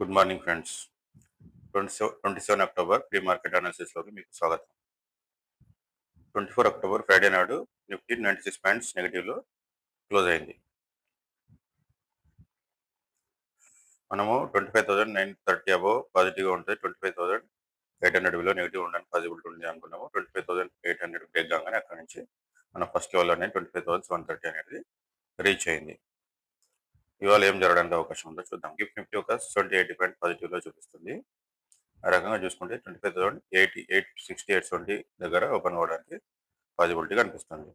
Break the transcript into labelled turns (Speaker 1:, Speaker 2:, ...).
Speaker 1: Good morning friends. 27 October pre market అనాలిసిస్లోకి మీకు స్వాగతం. 24 అక్టోబర్ ఫ్రైడే నాడు నిఫ్టీ 96 పాయింట్స్ నెగిటివ్లో క్లోజ్ అయింది. మనము 25,930 అబోవ్ పాజిటివ్గా ఉంటుంది, 25,800 బిలో నెగిటివ్ ఉండడానికి పాసిబిలిటీ ఉంది అనుకున్నాము. 25,800 బ్రేక్ కాగానే అక్కడ నుంచి మన ఫస్ట్ లెవెల్ అనేది 25,730 అనేది రీచ్ అయింది. ఇవాళ ఏం జరగడానికి అవకాశం ఉందో చూద్దాం. గిఫ్ట్ నిఫ్టీ ఒక 78 పాయింట్ పాజిటివ్లో చూపిస్తుంది. ఆ రకంగా చూసుకుంటే 25,080, 860, 820 దగ్గర ఓపెన్ అవ్వడానికి పాసిబిలిటీ కనిపిస్తుంది.